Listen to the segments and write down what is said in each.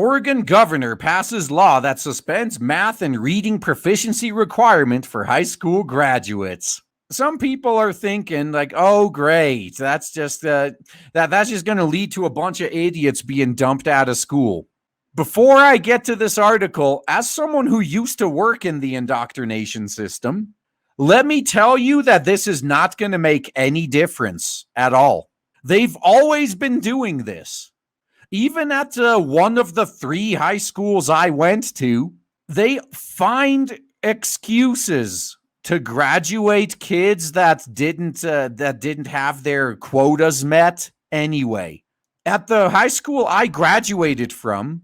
Oregon governor passes law that suspends math and reading proficiency requirement for high school graduates. Some people are thinking like, oh, great, that's just that's just going to lead to a bunch of idiots being dumped out of school. Before I get to this article, as someone who used to work in the indoctrination system, let me tell you that this is not going to make any difference at all. They've always been doing this. Even at one of the 3 high schools I went to, they find excuses to graduate kids that didn't have their quotas met anyway. At the high school I graduated from,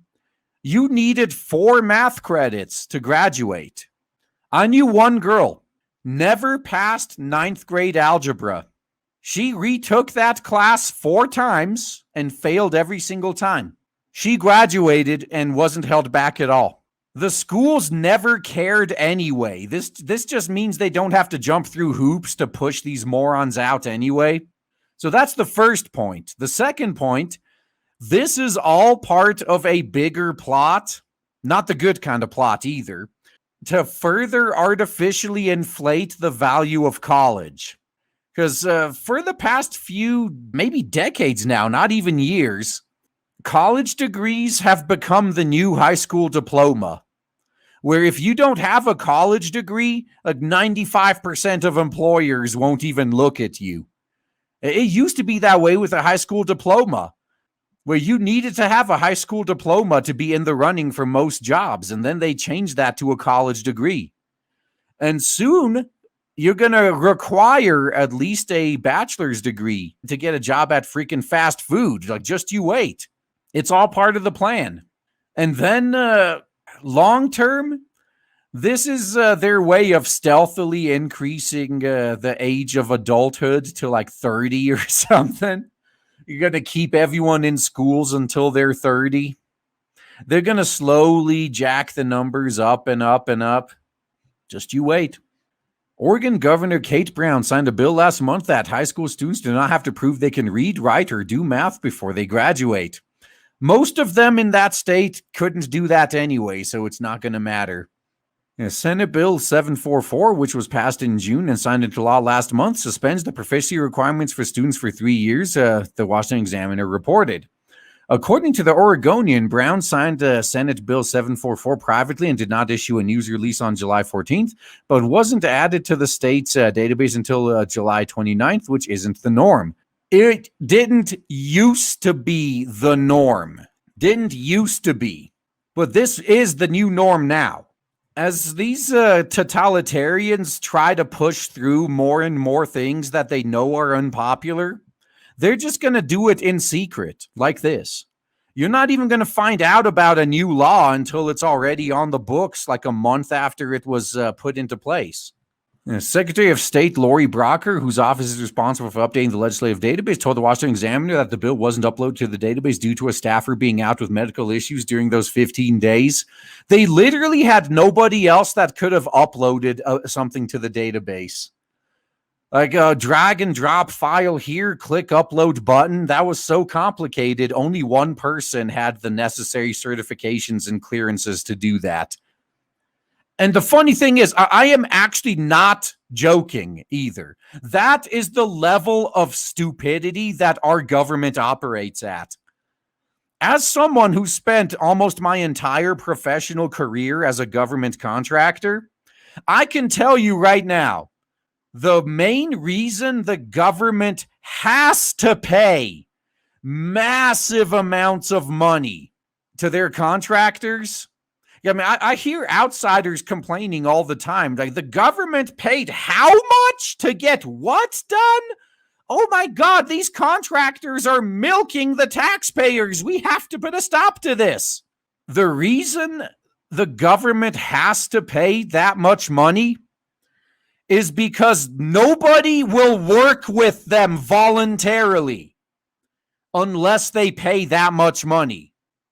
you needed 4 math credits to graduate. I knew one girl, never passed 9th grade algebra. She retook that class 4 times and failed every single time. She graduated and wasn't held back at all. The schools never cared anyway. This just means they don't have to jump through hoops to push these morons out anyway. So that's the first point. The second point, this is all part of a bigger plot, not the good kind of plot either, to further artificially inflate the value of college. Because for the past few, maybe decades now, not even years, college degrees have become the new high school diploma, where if you don't have a college degree, like 95% of employers won't even look at you. It used to be that way with a high school diploma, where you needed to have a high school diploma to be in the running for most jobs, and then they changed that to a college degree. And soon, you're going to require at least a bachelor's degree to get a job at freaking fast food. Like, just you wait. It's all part of the plan. And then long term, this is their way of stealthily increasing the age of adulthood to like 30 or something. You're going to keep everyone in schools until they're 30. They're going to slowly jack the numbers up and up and up. Just you wait. Oregon Governor Kate Brown signed a bill last month that high school students do not have to prove they can read, write, or do math before they graduate. Most of them in that state couldn't do that anyway, so it's not going to matter. Senate Bill 744, which was passed in June and signed into law last month, suspends the proficiency requirements for students for 3 years, the Washington Examiner reported. According to the Oregonian, Brown signed Senate Bill 744 privately and did not issue a news release on July 14th, but wasn't added to the state's database until July 29th, which isn't the norm. It didn't used to be the norm. Didn't used to be. But this is the new norm now. As these totalitarians try to push through more and more things that they know are unpopular, they're just going to do it in secret, like this. You're not even going to find out about a new law until it's already on the books, like a month after it was put into place. Secretary of State Lori Brocker, whose office is responsible for updating the legislative database, told the Washington Examiner that the bill wasn't uploaded to the database due to a staffer being out with medical issues during those 15 days. They literally had nobody else that could have uploaded something to the database. Like a drag and drop file here, click upload button. That was so complicated. Only one person had the necessary certifications and clearances to do that. And the funny thing is, I am actually not joking either. That is the level of stupidity that our government operates at. As someone who spent almost my entire professional career as a government contractor, I can tell you right now, the main reason the government has to pay massive amounts of money to their contractors. I mean, I hear outsiders complaining all the time. Like, the government paid how much to get what done? Oh my God, these contractors are milking the taxpayers. We have to put a stop to this. The reason the government has to pay that much money is because nobody will work with them voluntarily unless they pay that much money.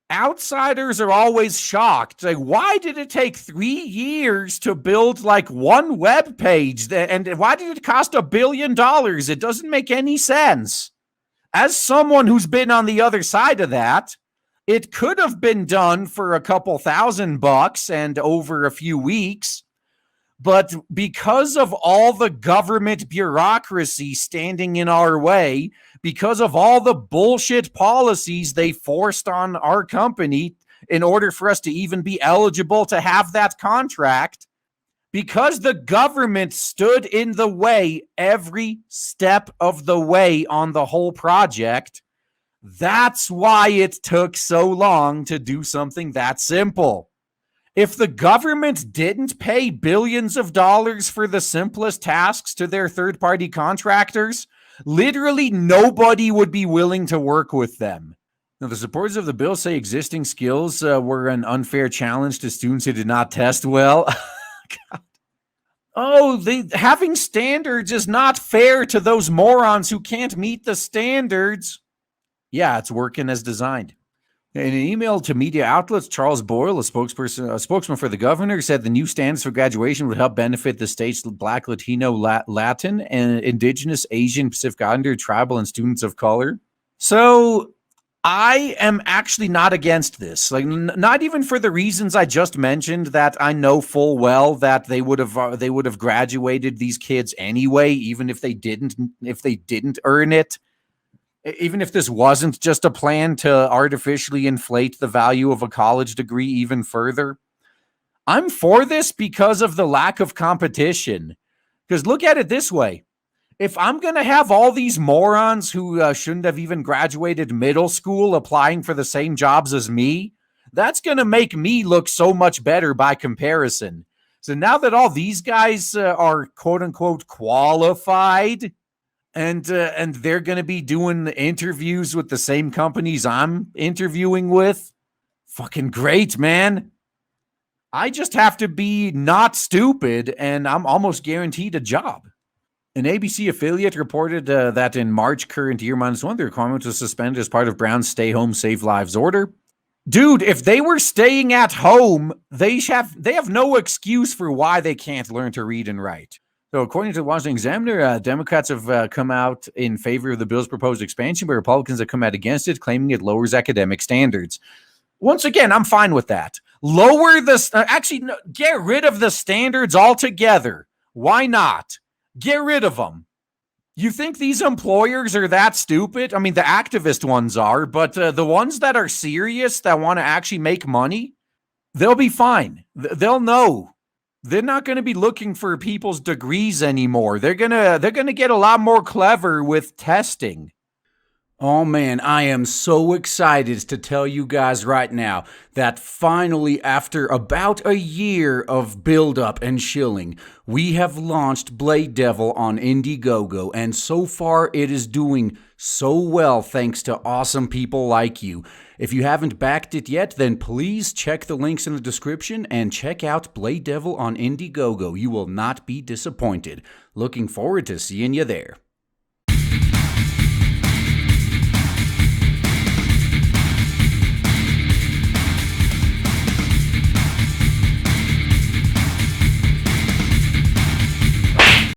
Outsiders are always shocked. Like, why did it take 3 years to build like one web page? And why did it cost $1 billion? It doesn't make any sense. As someone who's been on the other side of that, It could have been done for a couple $1,000 and over a few weeks, but because of all the government bureaucracy standing in our way, because of all the bullshit policies they forced on our company in order for us to even be eligible to have that contract, because the government stood in the way every step of the way on the whole project, that's why it took so long to do something that simple. If the government didn't pay billions of dollars for the simplest tasks to their third-party contractors, literally nobody would be willing to work with them. Now, the supporters of the bill say existing skills were an unfair challenge to students who did not test well. Oh, having standards is not fair to those morons who can't meet the standards. Yeah, it's working as designed. In an email to media outlets, Charles Boyle, a spokesman for the governor, said the new standards for graduation would help benefit the state's Black, Latino, Latin, and Indigenous, Asian, Pacific Islander, tribal, and students of color. So I am actually not against this. Like, not even for the reasons I just mentioned, that I know full well that they would have graduated these kids anyway, even if they didn't earn it. Even if this wasn't just a plan to artificially inflate the value of a college degree even further. I'm for this because of the lack of competition. Because look at it this way. If I'm going to have all these morons who shouldn't have even graduated middle school applying for the same jobs as me, that's going to make me look so much better by comparison. So now that all these guys are quote unquote qualified, and they're going to be doing interviews with the same companies I'm interviewing with. Fucking great, man. I just have to be not stupid, and I'm almost guaranteed a job. An ABC affiliate reported that in March current year -1, the requirement was suspended as part of Brown's Stay Home, Save Lives order. Dude, if they were staying at home, they have no excuse for why they can't learn to read and write. So according to the Washington Examiner, Democrats have come out in favor of the bill's proposed expansion, but Republicans have come out against it, claiming it lowers academic standards. Once again, I'm fine with that. Get rid of the standards altogether. Why not? Get rid of them. You think these employers are that stupid? I mean, the activist ones are, but the ones that are serious, that want to actually make money, they'll be fine. They'll know. They're not going to be looking for people's degrees anymore. They're going to get a lot more clever with testing. Oh man, I am so excited to tell you guys right now that finally, after about a year of build-up and shilling, we have launched Blade Devil on Indiegogo, and so far it is doing so well thanks to awesome people like you. If you haven't backed it yet, then please check the links in the description and check out Blade Devil on Indiegogo. You will not be disappointed. Looking forward to seeing you there.